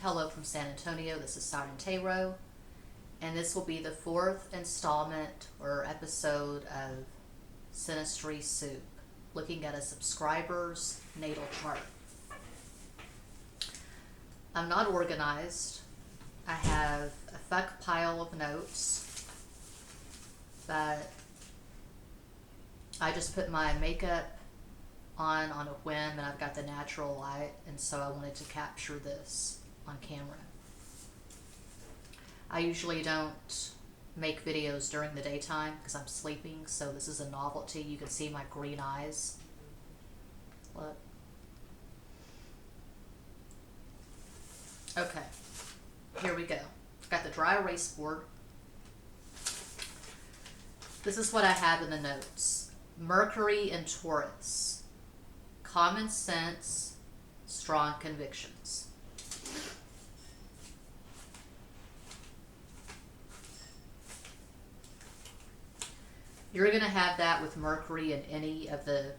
Hello from San Antonio. This is Siren, and this will be the fourth installment or episode of Synastry Soup, looking at a subscriber's natal chart. I'm not organized. I have a fuck pile of notes, but I just put my makeup on a whim, and I've got the natural light, and so I wanted to capture this on camera. I usually don't make videos during the daytime because I'm sleeping, so this is a novelty. You can see my green eyes. Look. Okay, here we go. I've got the dry erase board. This is what I have in the notes. Mercury and Taurus. Common sense, strong convictions. You're going to have that with Mercury in any of the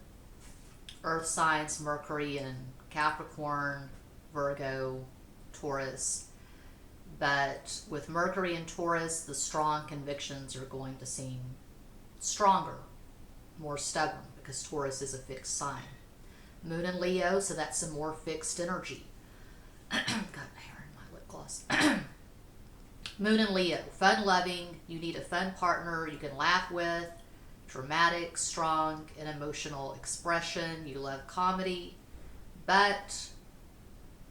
earth signs, Mercury in Capricorn, Virgo, Taurus. But with Mercury in Taurus, the strong convictions are going to seem stronger, more stubborn, because Taurus is a fixed sign. Moon in Leo, so that's some more fixed energy. Got hair in my lip gloss. Moon in Leo, fun-loving. You need a fun partner you can laugh with. Dramatic, strong, and emotional expression. You love comedy, but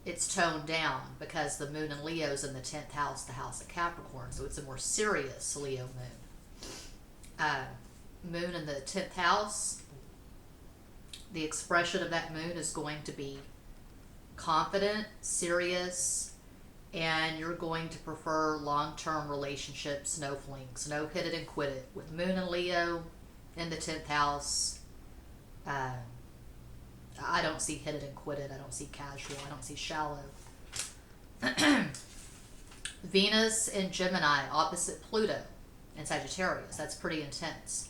it's toned down because the Moon in Leo's in the 10th house, the house of Capricorn, so it's a more serious Leo moon. Moon in the 10th house, the expression of that moon is going to be confident, serious, and you're going to prefer long-term relationships, no flings, no hit it and quit it. With Moon and Leo in the 10th house, I don't see hit it and quit it. I don't see casual. I don't see shallow. Venus in Gemini, opposite Pluto in Sagittarius. That's pretty intense.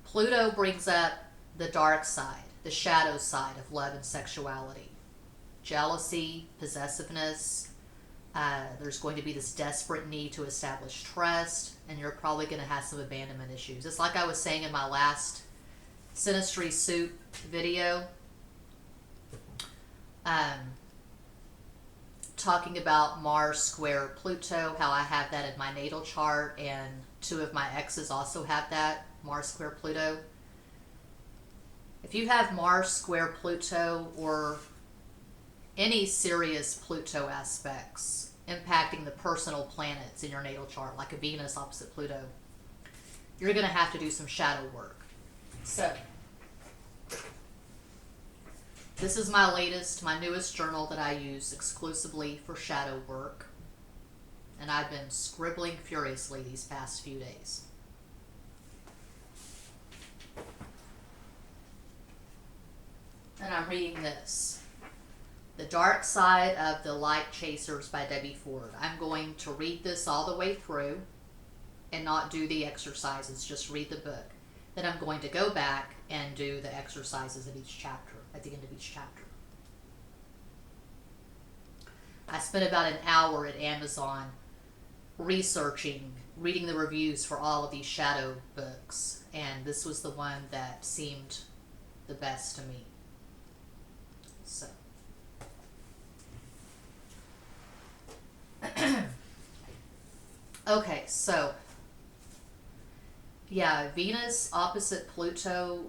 Pluto brings up the dark side, the shadow side of love and sexuality. Jealousy, possessiveness. There's going to be this desperate need to establish trust, and you're probably going to have some abandonment issues. It's like I was saying in my last Synastry Soup video, talking about Mars square Pluto, how I have that in my natal chart, and two of my exes also have that, Mars square Pluto. If you have Mars square Pluto or any serious Pluto aspects impacting the personal planets in your natal chart, like a Venus opposite Pluto, you're going to have to do some shadow work. So, this is my latest, my newest journal that I use exclusively for shadow work, and I've been scribbling furiously these past few days. And I'm reading this. The Dark Side of the Light Chasers by Debbie Ford. I'm going to read this all the way through and not do the exercises, just read the book. Then I'm going to go back and do the exercises at each chapter, at the end of each chapter. I spent about an hour at Amazon researching, reading the reviews for all of these shadow books, and this was the one that seemed the best to me. So, okay, so, yeah, Venus opposite Pluto,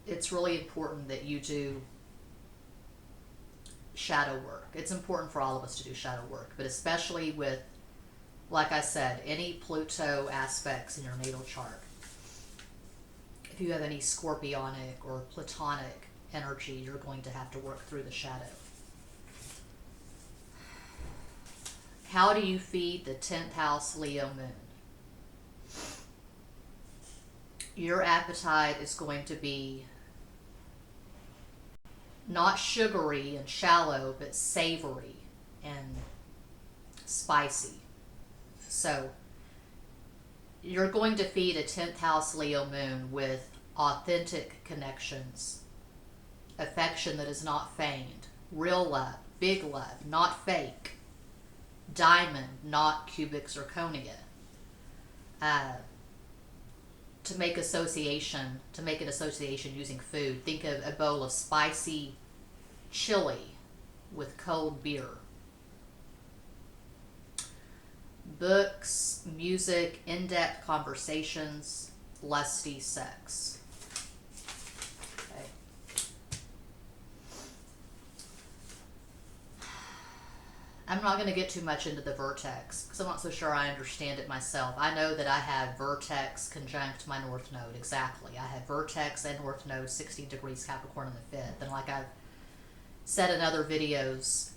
it's really important that you do shadow work. It's important for all of us to do shadow work, but especially with, like I said, any Pluto aspects in your natal chart. If you have any scorpionic or platonic energy, you're going to have to work through the shadow. How do you feed the 10th house Leo moon? Your appetite is going to be not sugary and shallow, but savory and spicy. So you're going to feed a 10th house Leo moon with authentic connections, affection that is not feigned, real love, big love, not fake. Diamond, not cubic zirconia. To make an association using food, think of a bowl of spicy chili with cold beer. Books, music, in-depth conversations, lusty sex. Okay. I'm not going to get too much into the vertex because I'm not so sure I understand it myself. I know that I have vertex conjunct my north node, exactly. I have vertex and north node 16 degrees Capricorn in the 5th. And like I've said in other videos,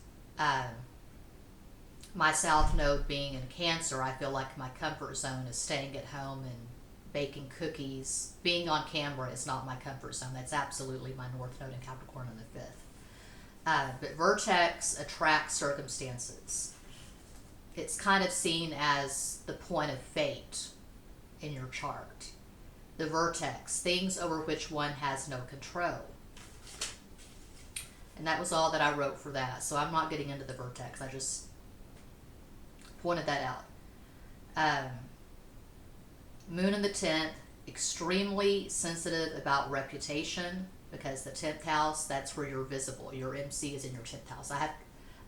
my south node being in Cancer, I feel like my comfort zone is staying at home and baking cookies. Being on camera is not my comfort zone. That's absolutely my north node in Capricorn in the 5th. But vertex attracts circumstances. It's kind of seen as the point of fate in your chart. The vertex, things over which one has no control. And that was all that I wrote for that. So I'm not getting into the vertex. I just pointed that out. Moon in the 10th, extremely sensitive about reputation, because the 10th house, that's where you're visible. Your MC is in your 10th house.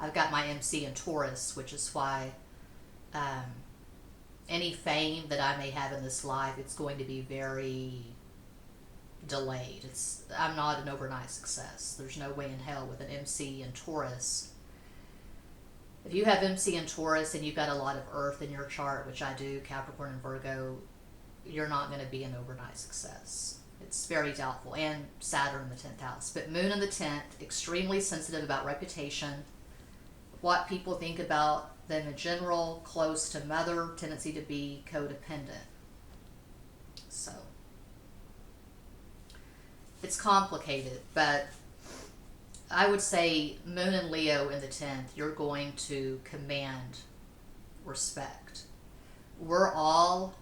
I've got my MC in Taurus, which is why any fame that I may have in this life, it's going to be very delayed. I'm not an overnight success. There's no way in hell with an MC in Taurus. If you have MC in Taurus and you've got a lot of Earth in your chart, which I do, Capricorn and Virgo, you're not going to be an overnight success. It's very doubtful. And Saturn in the 10th house. But Moon in the 10th, extremely sensitive about reputation, what people think about them in general, close to mother, tendency to be codependent. So it's complicated, but I would say Moon and Leo in the 10th, you're going to command respect. We're all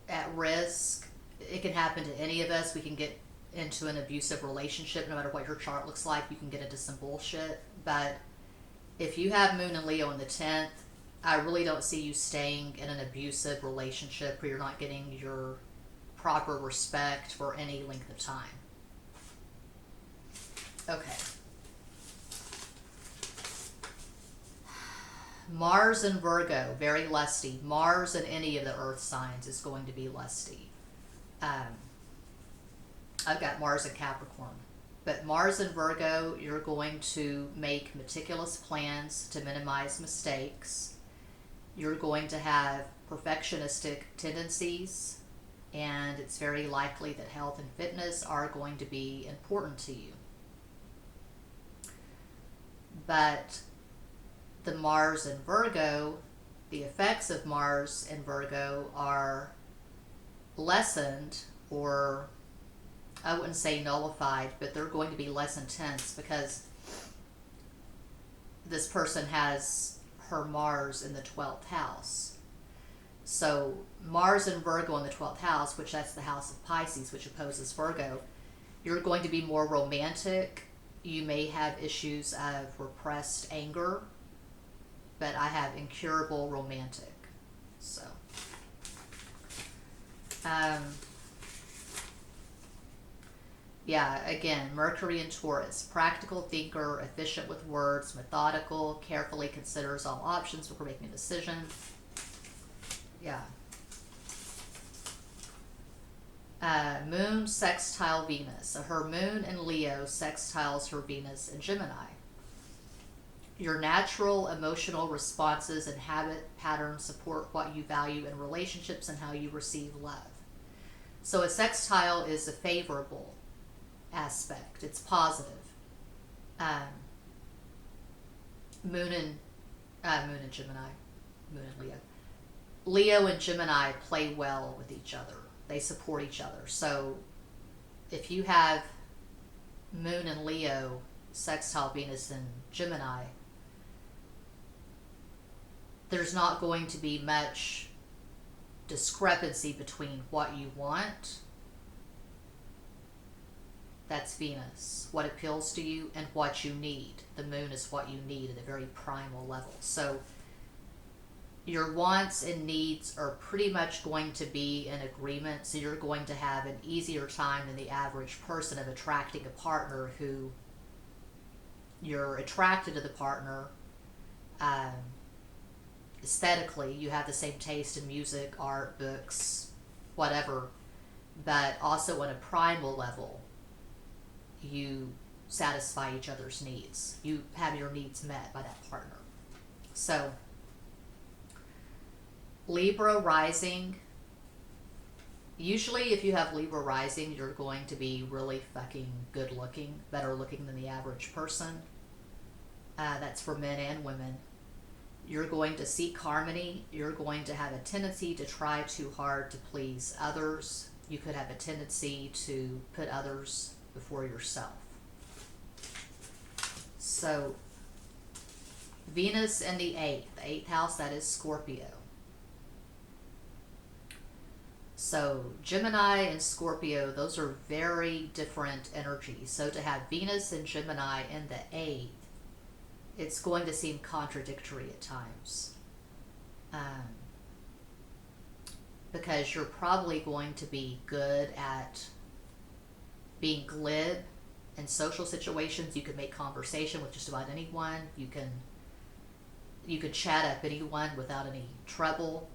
at risk. It can happen to any of us. We can get into an abusive relationship. No matter what your chart looks like, you can get into some bullshit. But if you have Moon and Leo in the 10th, I really don't see you staying in an abusive relationship where you're not getting your proper respect for any length of time. Okay. Mars in Virgo, very lusty. Mars in any of the earth signs is going to be lusty. I've got Mars in Capricorn. But Mars in Virgo, you're going to make meticulous plans to minimize mistakes. You're going to have perfectionistic tendencies, and it's very likely that health and fitness are going to be important to you. But the Mars in Virgo, the effects of Mars in Virgo are lessened, or I wouldn't say nullified, but they're going to be less intense because this person has her Mars in the 12th house. So Mars in Virgo in the 12th house, which that's the house of Pisces, which opposes Virgo, you're going to be more romantic. You may have issues of repressed anger, but I have incurable romantic. So, yeah, again, Mercury in Taurus, practical thinker, efficient with words, methodical, carefully considers all options before making a decision. Yeah. Moon sextile Venus. So her Moon in Leo sextiles her Venus in Gemini. Your natural emotional responses and habit patterns support what you value in relationships and how you receive love. So a sextile is a favorable aspect. It's positive. Moon in Gemini. Moon in Leo. Leo and Gemini play well with each other. They support each other. So if you have Moon in Leo, sextile Venus in Gemini, there's not going to be much discrepancy between what you want That's Venus. What appeals to you and what you need. The moon is what you need at a very primal level. So your wants and needs are pretty much going to be in agreement. So you're going to have an easier time than the average person of attracting a partner who you're attracted to the partner. Aesthetically, you have the same taste in music, art, books, whatever, but also on a primal level, you satisfy each other's needs. You have your needs met by that partner. So, Libra Rising, usually if you have Libra Rising, you're going to be really fucking good looking, better looking than the average person. That's for men and women. You're going to seek harmony. You're going to have a tendency to try too hard to please others. You could have a tendency to put others before yourself. So, Venus in the 8th house, that is Scorpio. So, Gemini and Scorpio, those are very different energies. So, to have Venus and Gemini in the 8th, it's going to seem contradictory at times. Because you're probably going to be good at being glib in social situations. You can make conversation with just about anyone. You can chat up anyone without any trouble.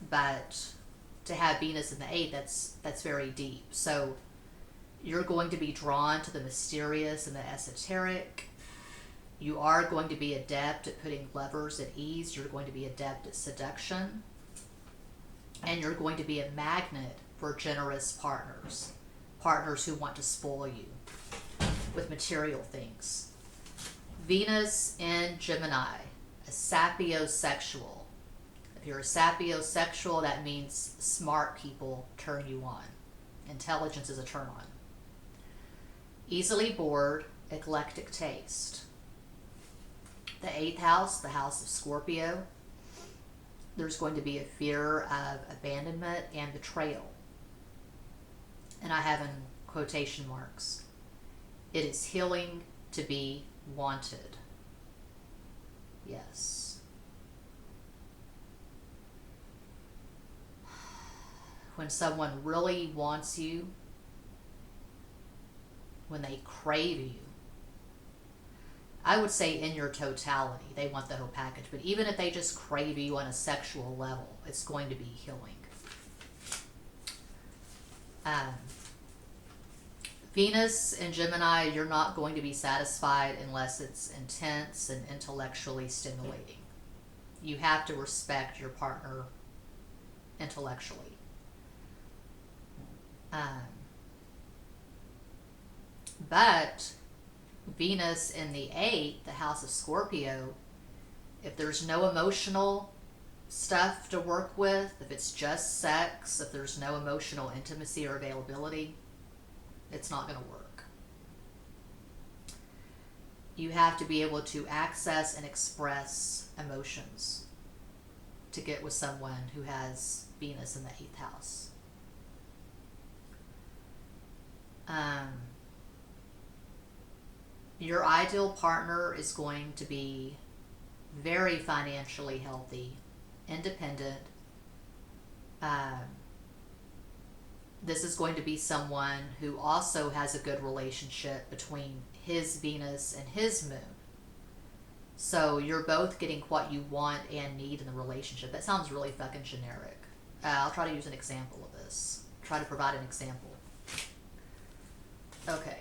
But to have Venus in the 8th, that's very deep. So you're going to be drawn to the mysterious and the esoteric. You are going to be adept at putting lovers at ease. You're going to be adept at seduction. And you're going to be a magnet for generous partners. Partners who want to spoil you with material things. Venus in Gemini, a sapiosexual. If you're a sapiosexual, that means smart people turn you on. Intelligence is a turn on. Easily bored, eclectic taste. The 8th house, the house of Scorpio, there's going to be a fear of abandonment and betrayal. And I have in quotation marks. It is healing to be wanted. Yes. When someone really wants you, when they crave you, I would say in your totality, they want the whole package. But even if they just crave you on a sexual level, it's going to be healing. Venus in Gemini, you're not going to be satisfied unless it's intense and intellectually stimulating. You have to respect your partner intellectually. But Venus in the 8th, the house of Scorpio, if there's no emotional stuff to work with, if it's just sex, if there's no emotional intimacy or availability, it's not going to work. You have to be able to access and express emotions to get with someone who has Venus in the 8th house. Your ideal partner is going to be very financially healthy, independent. This is going to be someone who also has a good relationship between his Venus and his moon. So you're both getting what you want and need in the relationship. That sounds really fucking generic. I'll try to use an example of this. Try to provide an example. Okay.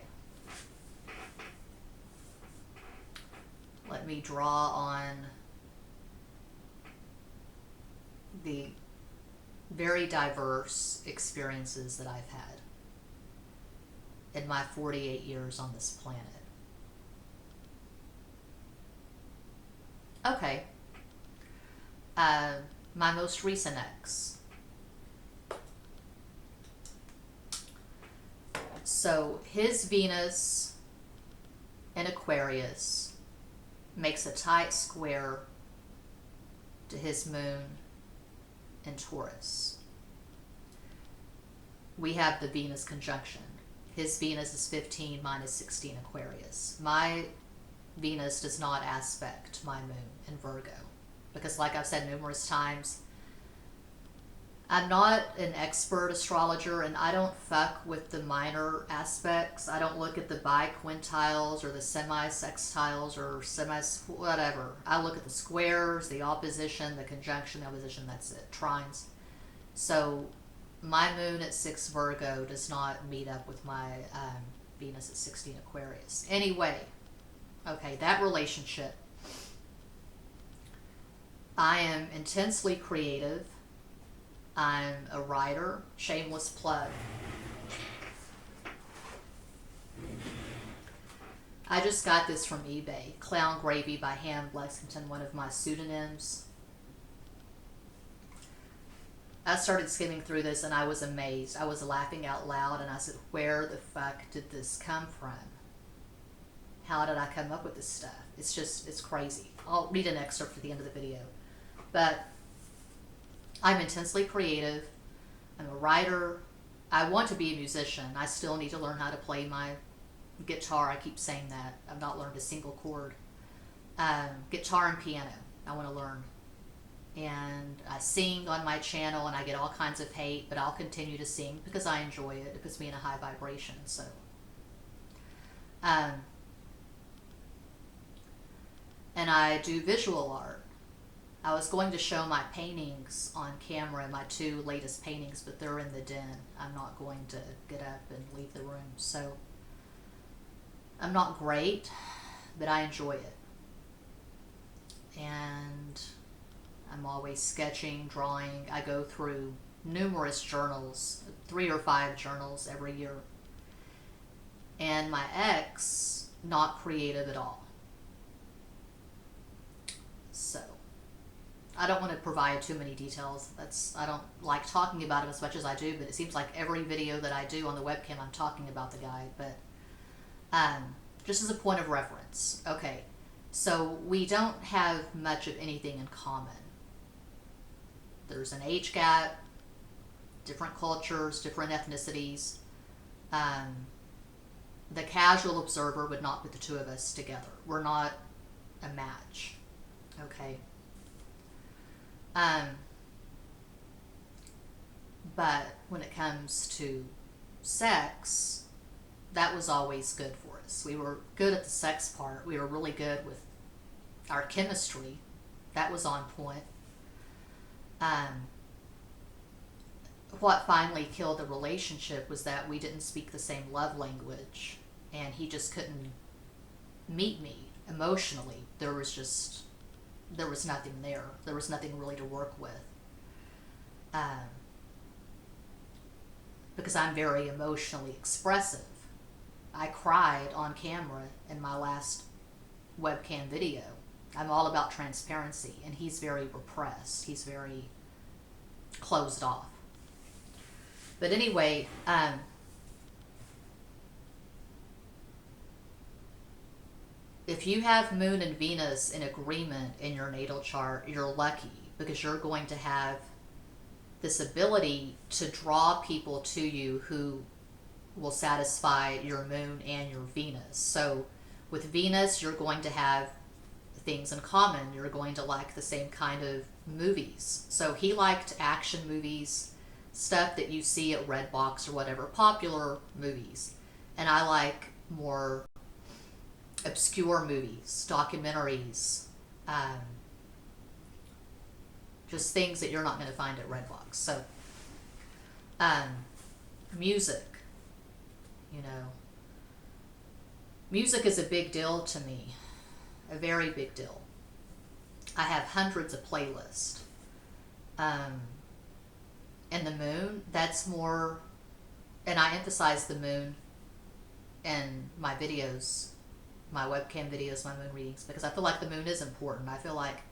Let me draw on the very diverse experiences that I've had in my 48 years on this planet. Okay. My most recent ex. So his Venus in Aquarius makes a tight square to his moon in Taurus. We have the Venus conjunction. His Venus is 15, mine is 16 Aquarius. My Venus does not aspect my moon in Virgo because, like I've said numerous times, I'm not an expert astrologer, and I don't fuck with the minor aspects. I don't look at the biquintiles or the semi-sextiles or whatever. I look at the squares, the opposition, the conjunction, the opposition, that's it. Trines. So my moon at 6 Virgo does not meet up with my Venus at 16 Aquarius. Anyway, okay, that relationship. I am intensely creative. I'm a writer. Shameless plug. I just got this from eBay. Clown Gravy by Ham Lexington, one of my pseudonyms. I started skimming through this and I was amazed. I was laughing out loud and I said, where the fuck did this come from? How did I come up with this stuff? It's crazy. I'll read an excerpt at the end of the video. But I'm intensely creative. I'm a writer. I want to be a musician. I still need to learn how to play my guitar. I keep saying that. I've not learned a single chord. Guitar and piano. I want to learn. And I sing on my channel and I get all kinds of hate, but I'll continue to sing because I enjoy it. It puts me in a high vibration. So, and I do visual art. I was going to show my paintings on camera, my 2 latest paintings, but they're in the den. I'm not going to get up and leave the room. So I'm not great, but I enjoy it. And I'm always sketching, drawing. I go through numerous journals, 3 or 5 journals every year. And my ex, not creative at all. So I don't want to provide too many details. I don't like talking about him as much as I do, but it seems like every video that I do on the webcam, I'm talking about the guy. But just as a point of reference, okay, so we don't have much of anything in common. There's an age gap, different cultures, different ethnicities. The casual observer would not put the 2 of us together. We're not a match, okay? But when it comes to sex, that was always good for us. We were good at the sex part. We were really good with our chemistry. That was on point. What finally killed the relationship was that we didn't speak the same love language, and he just couldn't meet me emotionally. There was nothing there. There was nothing really to work with. Because I'm very emotionally expressive. I cried on camera in my last webcam video. I'm all about transparency, and he's very repressed. He's very closed off. But anyway, if you have Moon and Venus in agreement in your natal chart, you're lucky because you're going to have this ability to draw people to you who will satisfy your Moon and your Venus. So with Venus, you're going to have things in common. You're going to like the same kind of movies. So he liked action movies, stuff that you see at Redbox or whatever, popular movies. And I like more obscure movies, documentaries, just things that you're not going to find at Redbox. So, music, music is a big deal to me, a very big deal. I have hundreds of playlists. And the moon, that's more, and I emphasize the moon in my videos, my webcam videos, my moon readings, because I feel like the moon is important. I feel like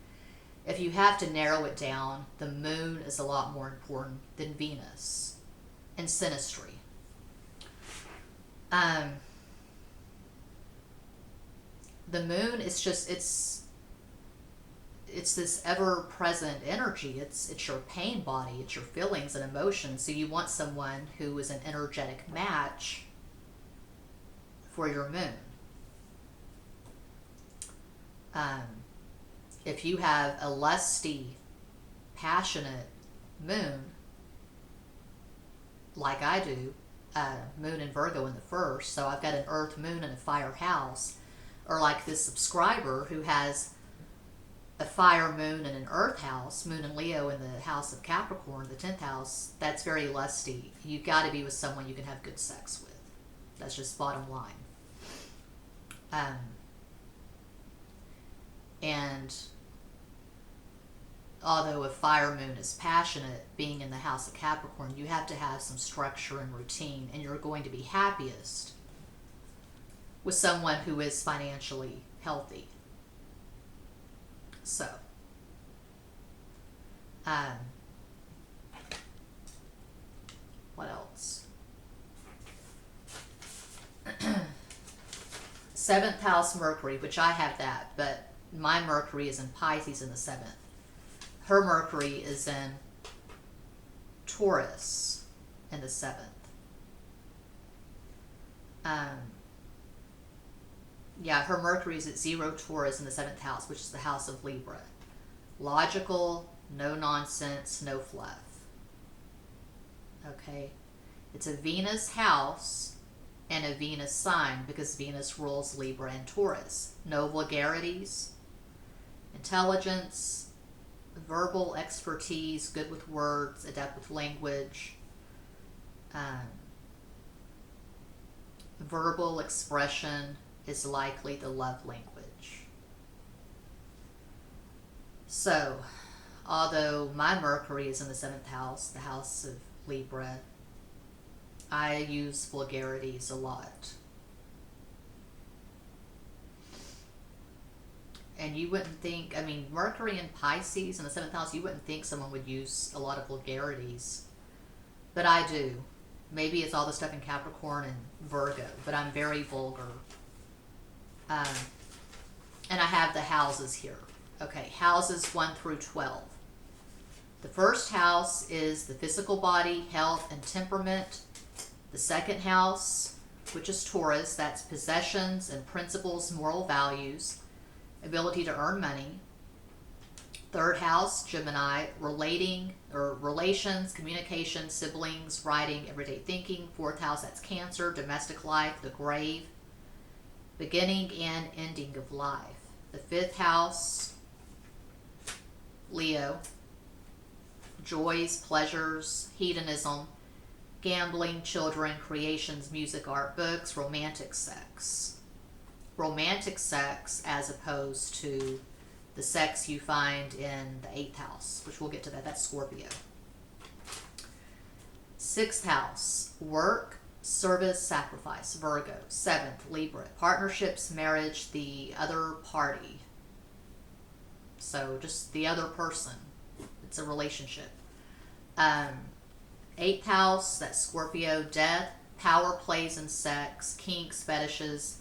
if you have to narrow it down, the moon is a lot more important than Venus in Synastry. The moon is just, it's this ever-present energy. It's your pain body. It's your feelings and emotions. So you want someone who is an energetic match for your moon. If you have a lusty, passionate moon, like I do, moon and Virgo in the first, so I've got an earth moon and a fire house, or like this subscriber who has a fire moon and an earth house, moon and Leo in the house of Capricorn, the 10th house, that's very lusty. You've got to be with someone you can have good sex with. That's just bottom line. And although a fire moon is passionate, being in the house of Capricorn, you have to have some structure and routine, and you're going to be happiest with someone who is financially healthy. So, what else? 7th house Mercury, which I have that, but my Mercury is in Pisces in the 7th. Her Mercury is in Taurus in the 7th. Yeah, her Mercury is at 0 Taurus in the 7th house, which is the house of Libra. Logical, no nonsense, no fluff. Okay? It's a Venus house and a Venus sign because Venus rules Libra and Taurus. No vulgarities, intelligence, verbal expertise, good with words, adept with language, verbal expression is likely the love language. So, although my Mercury is in the 7th house, the house of Libra, I use vulgarities a lot. And you wouldn't think, I mean, Mercury in Pisces in the 7th house, you wouldn't think someone would use a lot of vulgarities. But I do. Maybe it's all the stuff in Capricorn and Virgo, but I'm very vulgar. And I have the houses here. Okay, houses 1 through 12. The first house is the physical body, health, and temperament. The second house, which is Taurus, that's possessions and principles, moral values, ability to earn money. Third house, Gemini, relating or relations, communication, siblings, writing, everyday thinking. Fourth house, that's Cancer, domestic life, the grave, beginning and ending of life. The fifth house, Leo, joys, pleasures, hedonism, gambling, children, creations, music, art, books, romantic sex. Romantic sex as opposed to the sex you find in the 8th house, which we'll get to that. That's Scorpio. 6th house, work, service, sacrifice, Virgo. 7th, Libra, partnerships, marriage, the other party. So just the other person. It's a relationship. 8th house, that's Scorpio, death, power plays and sex, kinks, fetishes,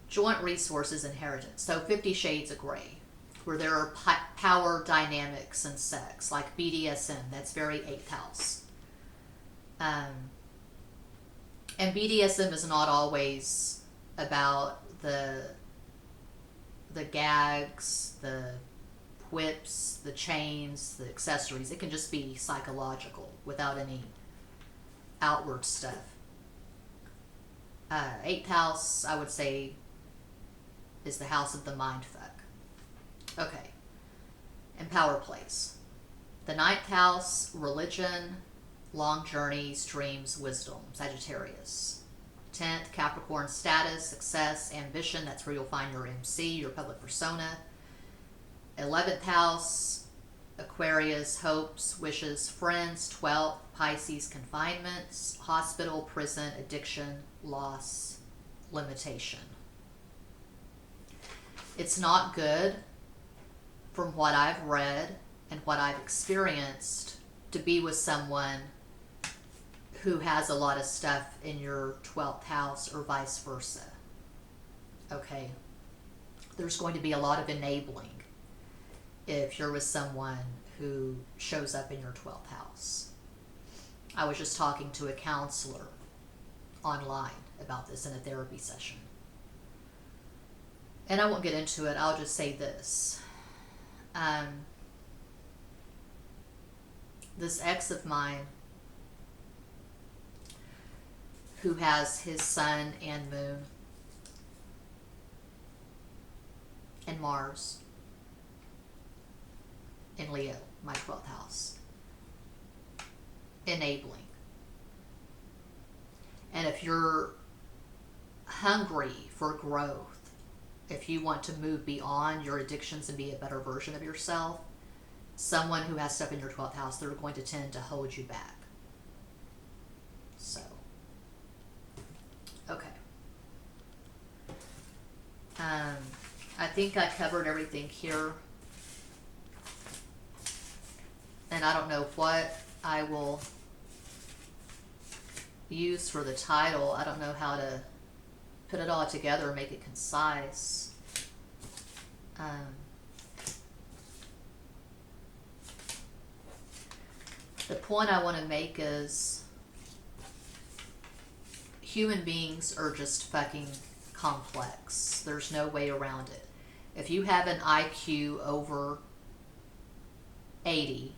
joint resources, inheritance. So 50 Shades of Grey, where there are power dynamics and sex, like BDSM, that's very 8th house. And BDSM is not always about the gags, the whips, the chains, the accessories. It can just be psychological without any outward stuff. 8th house, I would say, is the house of the mind fuck. Okay. And power plays. The 9th house, religion, long journeys, dreams, wisdom, Sagittarius. 10th, Capricorn, status, success, ambition. That's where you'll find your MC, your public persona. 11th house, Aquarius, hopes, wishes, friends. 12th, Pisces, confinements, hospital, prison, addiction, loss, limitation. It's not good, from what I've read and what I've experienced, to be with someone who has a lot of stuff in your 12th house or vice versa. Okay? There's going to be a lot of enabling if you're with someone who shows up in your 12th house. I was just talking to a counselor online about this in a therapy session. And I won't get into it. I'll just say this. This ex of mine who has his sun and moon and Mars in Leo, my 12th house, enabling. And if you're hungry for growth, if you want to move beyond your addictions and be a better version of yourself, someone who has stuff in your 12th house, they're going to tend to hold you back. So, okay. I think I covered everything here. And I don't know what I will use for the title. I don't know how to put it all together and make it concise. The point I want to make is human beings are just fucking complex. There's no way around it. If you have an IQ over 80,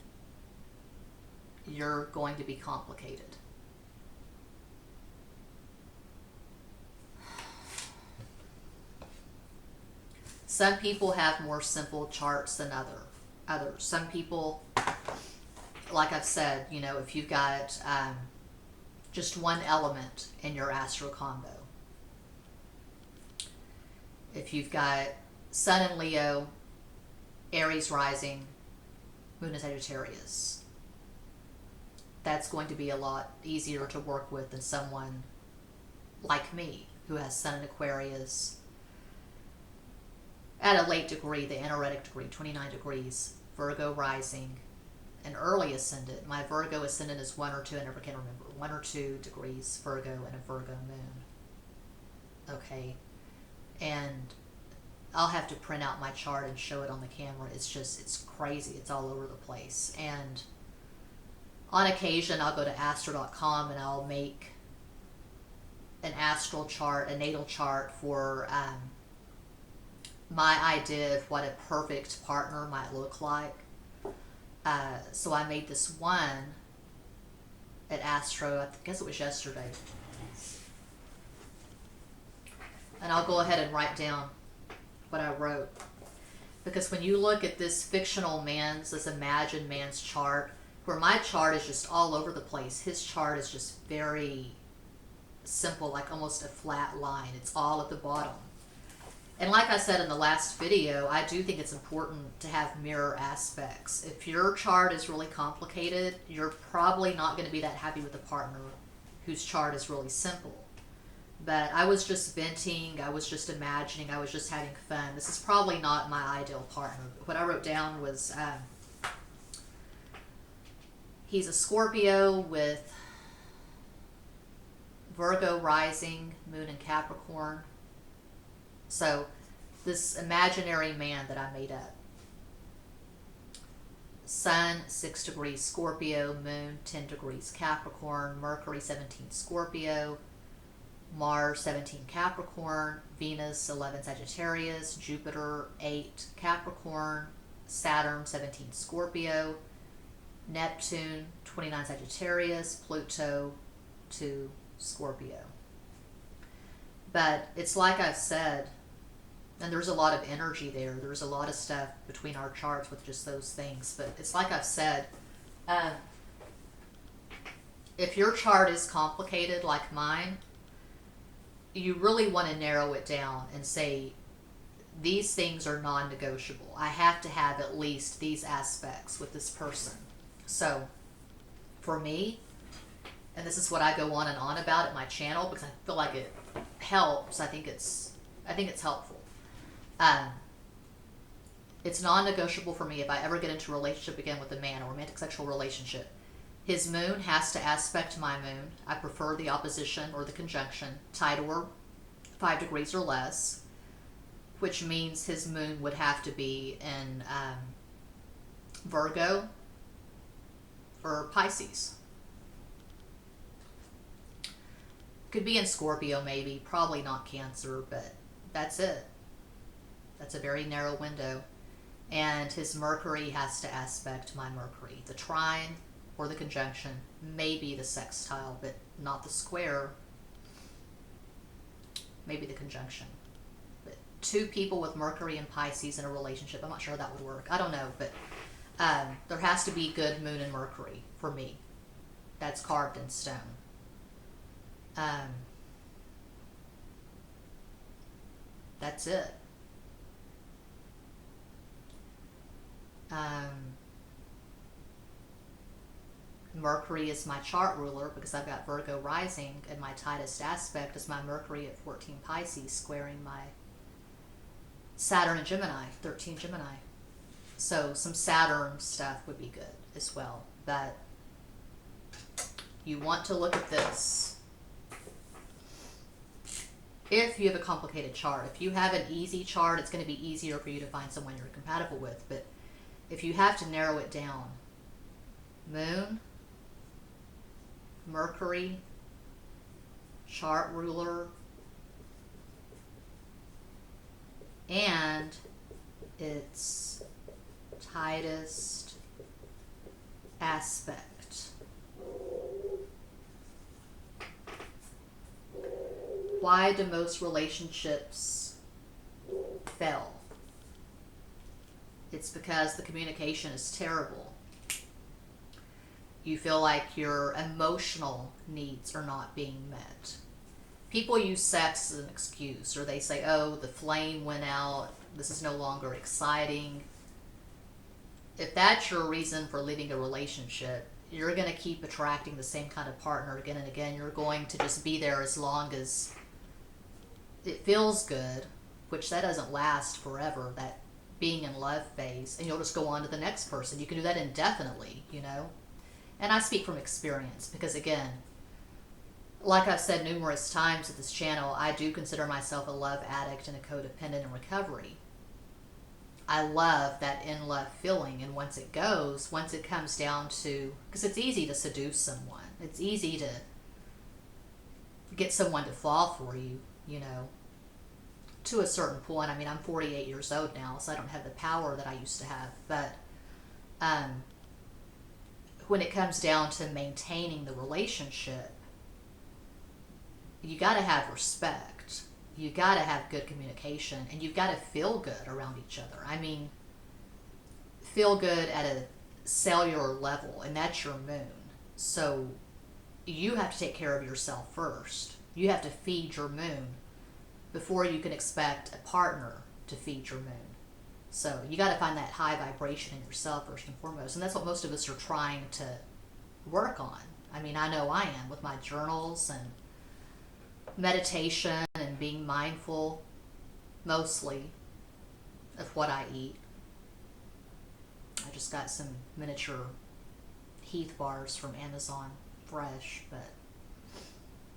you're going to be complicated. Some people have more simple charts than others. Some people, like I've said, you know, if you've got just one element in your astro combo, if you've got Sun in Leo, Aries rising, Moon in Sagittarius, that's going to be a lot easier to work with than someone like me who has Sun in Aquarius at a late degree, the anaretic degree, 29 degrees, Virgo rising, an early ascendant. My Virgo ascendant is 1 or 2, I never can remember, 1 or 2 degrees Virgo and a Virgo moon. Okay, and I'll have to print out my chart and show it on the camera. It's crazy. It's all over the place. And on occasion, I'll go to astro.com and I'll make an astral chart, a natal chart for my idea of what a perfect partner might look like. So I made this one at Astro, I guess it was yesterday. And I'll go ahead and write down what I wrote. Because when you look at this fictional man's, this imagined man's chart, where my chart is just all over the place, his chart is just very simple, like almost a flat line. It's all at the bottom. And like I said in the last video, I do think it's important to have mirror aspects. If your chart is really complicated, you're probably not going to be that happy with a partner whose chart is really simple. But I was just venting, I was just imagining, I was just having fun. This is probably not my ideal partner. What I wrote down was he's a Scorpio with Virgo rising, Moon in Capricorn. So this imaginary man that I made up. Sun 6 degrees Scorpio, Moon 10 degrees Capricorn, Mercury 17 Scorpio, Mars 17 Capricorn, Venus 11 Sagittarius, Jupiter 8 Capricorn, Saturn 17 Scorpio, Neptune 29 Sagittarius, Pluto 2 Scorpio. But it's like I've said, and there's a lot of energy there. There's a lot of stuff between our charts with just those things. But it's like I've said, if your chart is complicated like mine, you really want to narrow it down and say, these things are non-negotiable. I have to have at least these aspects with this person. So, for me, and this is what I go on and on about at my channel because I feel like it helps. I think it's helpful. It's non-negotiable for me if I ever get into a relationship again with a man, a romantic sexual relationship. His moon has to aspect my moon. I prefer the opposition or the conjunction, tighter, 5 degrees or less, which means his moon would have to be in Virgo or Pisces. Could be in Scorpio maybe, probably not Cancer, but that's it. That's a very narrow window. And his Mercury has to aspect my Mercury. The trine or the conjunction, maybe the sextile, but not the square. Maybe the conjunction. But two people with Mercury and Pisces in a relationship, I'm not sure how that would work. I don't know, but there has to be good Moon and Mercury for me. That's carved in stone. That's it. Mercury is my chart ruler because I've got Virgo rising, and my tightest aspect is my Mercury at 14 Pisces squaring my Saturn and Gemini, 13 Gemini. So some Saturn stuff would be good as well. But you want to look at this. If you have a complicated chart, if you have an easy chart, it's going to be easier for you to find someone you're compatible with. But if you have to narrow it down, Moon, Mercury, chart ruler, and its tightest aspect. Why do most relationships fail? It's because the communication is terrible. You feel like your emotional needs are not being met. People use sex as an excuse, or they say, oh, the flame went out, this is no longer exciting. If that's your reason for leaving a relationship, you're going to keep attracting the same kind of partner again and again. You're going to just be there as long as it feels good, which that doesn't last forever, that being in love phase, and you'll just go on to the next person. You can do that indefinitely, you know. And I speak from experience because, again, like I've said numerous times at this channel, I do consider myself a love addict and a codependent in recovery. I love that in-love feeling, and once it comes down to, because it's easy to seduce someone. It's easy to get someone to fall for you, you know, to a certain point. I mean, I'm 48 years old now, so I don't have the power that I used to have. But when it comes down to maintaining the relationship, you got to have respect. You got to have good communication, and you've got to feel good around each other. I mean, feel good at a cellular level, and that's your moon. So you have to take care of yourself first. You have to feed your moon before you can expect a partner to feed your moon. So you got to find that high vibration in yourself first and foremost. And that's what most of us are trying to work on. I mean, I know I am with my journals and meditation and being mindful mostly of what I eat. I just got some miniature Heath bars from Amazon fresh, but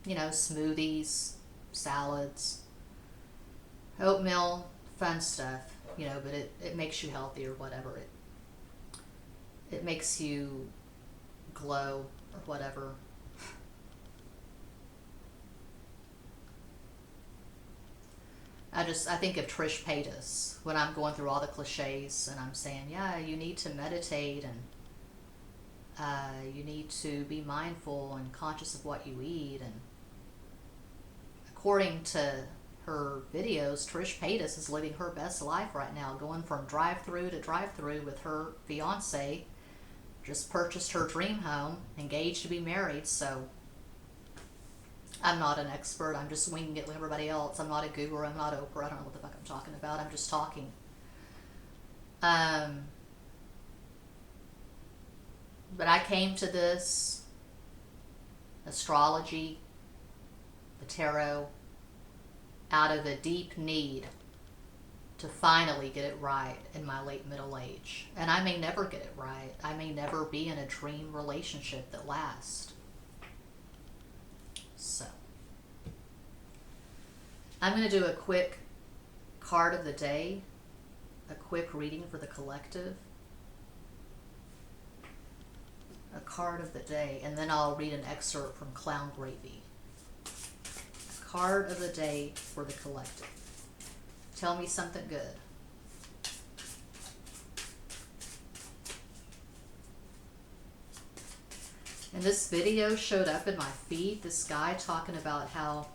you know, smoothies, salads, oatmeal, fun stuff, you know, but it makes you healthy or whatever. It makes you glow or whatever. I think of Trish Paytas when I'm going through all the cliches and I'm saying, yeah, you need to meditate and you need to be mindful and conscious of what you eat. And according to her videos, Trish Paytas is living her best life right now, going from drive-through to drive-through with her fiance. Just purchased her dream home, engaged to be married. So I'm not an expert. I'm just winging it with everybody else. I'm not a guru. I'm not Oprah. I don't know what the fuck I'm talking about. I'm just talking. But I came to this astrology, the tarot, out of a deep need to finally get it right in my late middle age. And I may never get it right. I may never be in a dream relationship that lasts. So, I'm going to do a quick card of the day, a quick reading for the collective, a card of the day, and then I'll read an excerpt from Clown Gravy. Card of the day for the collective. Tell me something good. And this video showed up in my feed, this guy talking about how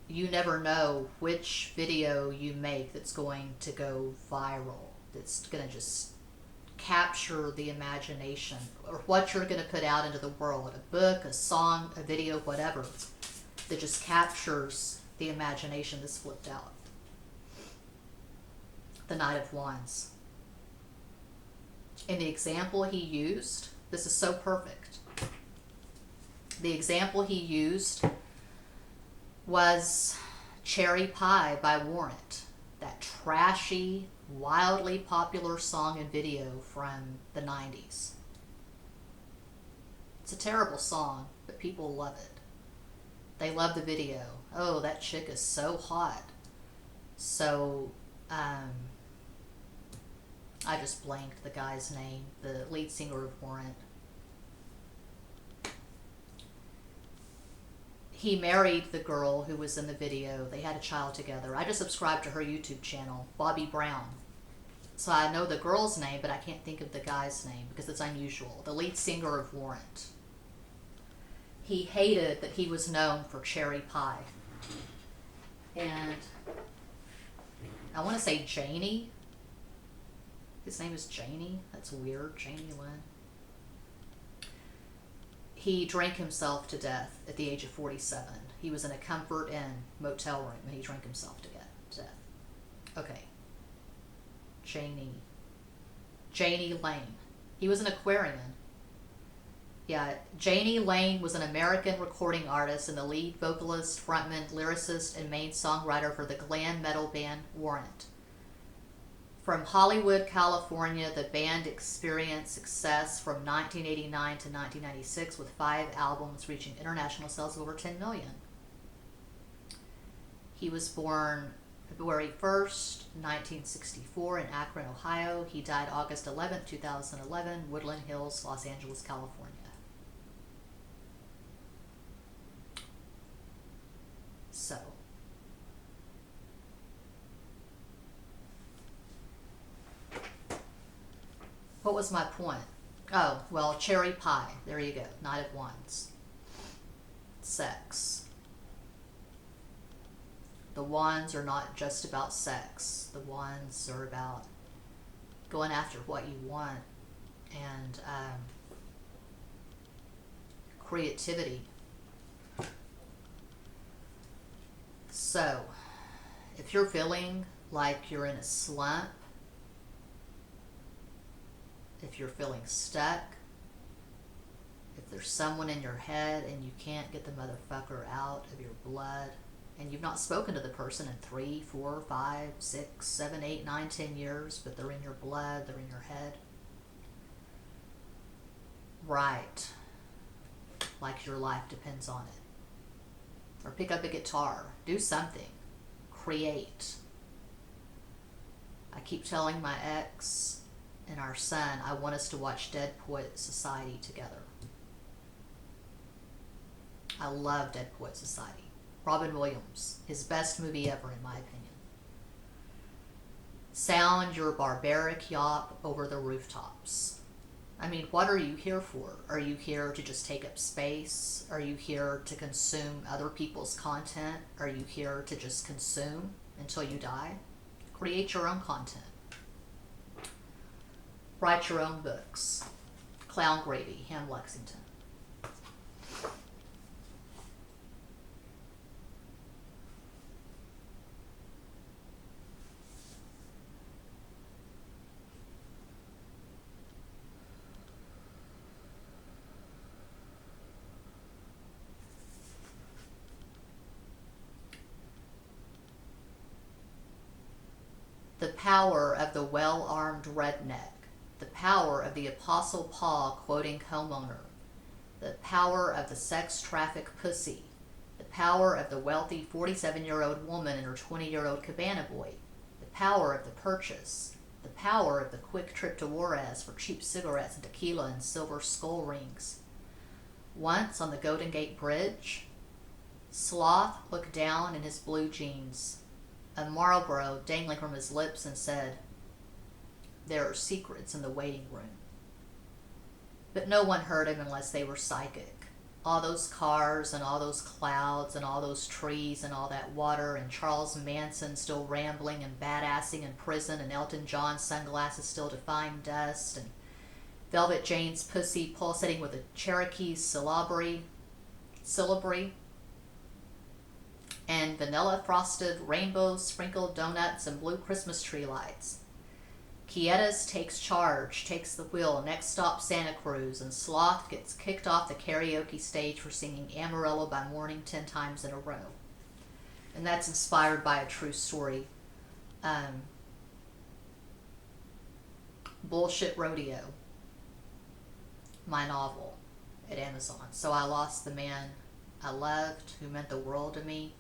you never know which video you make that's going to go viral, that's going to just capture the imagination, or what you're going to put out into the world, a book, a song, a video, whatever, that just captures the imagination. This flipped out. The Knight of Wands. And the example he used, this is so perfect. The example he used was Cherry Pie by Warrant, that trashy, wildly popular song and video from the 90s. It's a terrible song, but people love it. They love the video. Oh, that chick is so hot. So, I just blanked the guy's name, the lead singer of Warrant. He married the girl who was in the video. They had a child together. I just subscribed to her YouTube channel, Bobby Brown. So I know the girl's name, but I can't think of the guy's name because it's unusual. The lead singer of Warrant. He hated that he was known for Cherry Pie. And I want to say Janie. His name is Janie. That's weird. Janie Lynn. He drank himself to death at the age of 47. He was in a Comfort Inn motel room and he drank himself to death. Okay. Janie Lane. He was an Aquarian. Yeah, Janie Lane was an American recording artist and the lead vocalist, frontman, lyricist, and main songwriter for the glam metal band Warrant. From Hollywood, California, the band experienced success from 1989 to 1996 with 5 albums reaching international sales of over 10 million. He was born February 1st, 1964 in Akron, Ohio. He died August 11th, 2011, Woodland Hills, Los Angeles, California. So, what was my point? Oh, well, Cherry Pie. There you go. Knight of Wands. Sex. The wands are not just about sex. The wands are about going after what you want and creativity. So, if you're feeling like you're in a slump, if you're feeling stuck, if there's someone in your head and you can't get the motherfucker out of your blood, and you've not spoken to the person in 3, 4, 5, 6, 7, 8, 9, 10 years, but they're in your blood, they're in your head. Write like your life depends on it. Or pick up a guitar. Do something. Create. I keep telling my ex and our son, I want us to watch Dead Poet Society together. I love Dead Poet Society. Robin Williams, his best movie ever in my opinion. Sound your barbaric yawp over the rooftops. I mean, what are you here for? Are you here to just take up space? Are you here to consume other people's content? Are you here to just consume until you die? Create your own content. Write your own books. Clown Gravy, Ham Lexington. The power of the well-armed redneck, the power of the Apostle Paul quoting homeowner, the power of the sex-trafficked pussy, the power of the wealthy 47-year-old woman and her 20-year-old cabana boy, the power of the purchase, the power of the quick trip to Juarez for cheap cigarettes and tequila and silver skull rings. Once on the Golden Gate Bridge, Sloth looked down in his blue jeans, a Marlboro dangling from his lips, and said, "There are secrets in the waiting room." But no one heard him unless they were psychic. All those cars and all those clouds and all those trees and all that water and Charles Manson still rambling and badassing in prison and Elton John's sunglasses still defying dust and Velvet Jane's pussy pulsating with a Cherokee syllabary and vanilla frosted rainbow sprinkled donuts and blue Christmas tree lights. Quietus takes charge, takes the wheel, next stop Santa Cruz, and Sloth gets kicked off the karaoke stage for singing Amarillo by Morning 10 times in a row. And that's inspired by a true story. Bullshit Rodeo, my novel at Amazon. So I lost the man I loved, who meant the world to me.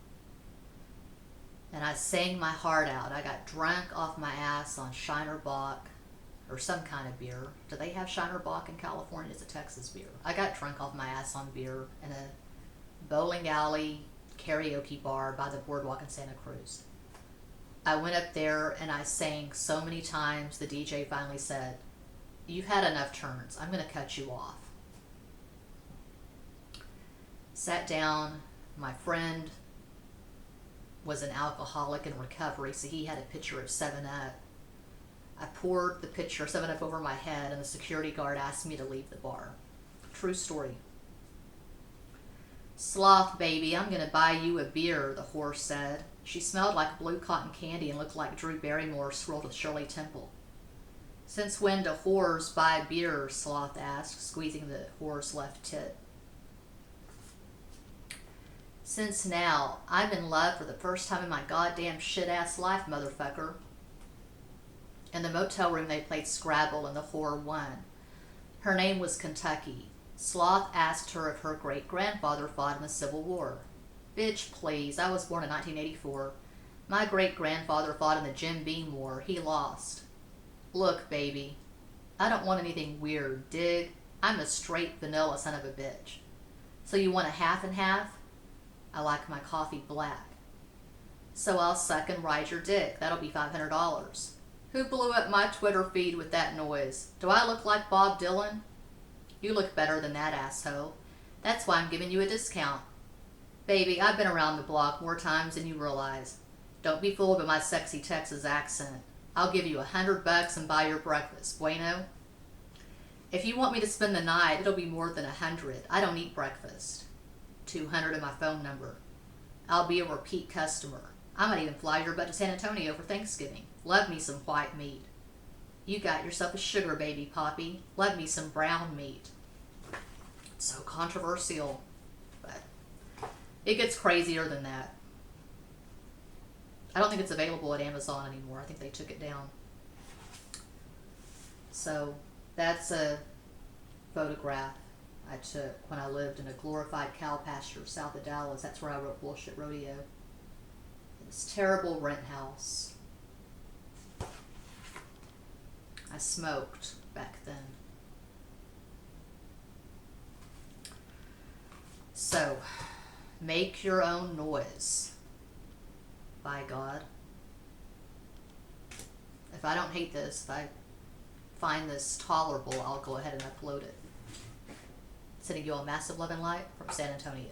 And I sang my heart out. I got drunk off my ass on Shiner Bock, or some kind of beer. Do they have Shiner Bock in California? It's a Texas beer. I got drunk off my ass on beer in a bowling alley karaoke bar by the boardwalk in Santa Cruz. I went up there and I sang so many times, the DJ finally said, "You've had enough turns. I'm going to cut you off." Sat down. My friend was an alcoholic in recovery, so he had a pitcher of 7-Up. I poured the pitcher of 7-Up over my head, and the security guard asked me to leave the bar. True story. "Sloth, baby, I'm going to buy you a beer," the whore said. She smelled like blue cotton candy and looked like Drew Barrymore swirled with Shirley Temple. "Since when do whores buy beer?" Sloth asked, squeezing the whore's left tit. "Since now. I'm in love for the first time in my goddamn shit-ass life, motherfucker." In the motel room they played Scrabble and the whore won. Her name was Kentucky. Sloth asked her if her great-grandfather fought in the Civil War. "Bitch, please. I was born in 1984. My great-grandfather fought in the Jim Beam War. He lost." "Look, baby, I don't want anything weird, dig? I'm a straight vanilla son of a bitch. So you want a half and half? I like my coffee black." "So I'll suck and ride your dick. That'll be $500. "Who blew up my Twitter feed with that noise? Do I look like Bob Dylan?" "You look better than that, asshole. That's why I'm giving you a discount." "Baby, I've been around the block more times than you realize. Don't be fooled by my sexy Texas accent. I'll give you $100 and buy your breakfast. Bueno?" "If you want me to spend the night, it'll be more than 100. I don't eat breakfast." 200 in my phone number. I'll be a repeat customer. I might even fly your butt to San Antonio for Thanksgiving. Love me some white meat. "You got yourself a sugar baby, Poppy. Love me some brown meat." It's so controversial, but it gets crazier than that. I don't think it's available at Amazon anymore. I think they took it down. So that's a photograph I took when I lived in a glorified cow pasture south of Dallas. That's where I wrote Bullshit Rodeo. This terrible rent house. I smoked back then. So, make your own noise. By God. If I don't hate this, if I find this tolerable, I'll go ahead and upload it. Sending you all massive love and light from San Antonio.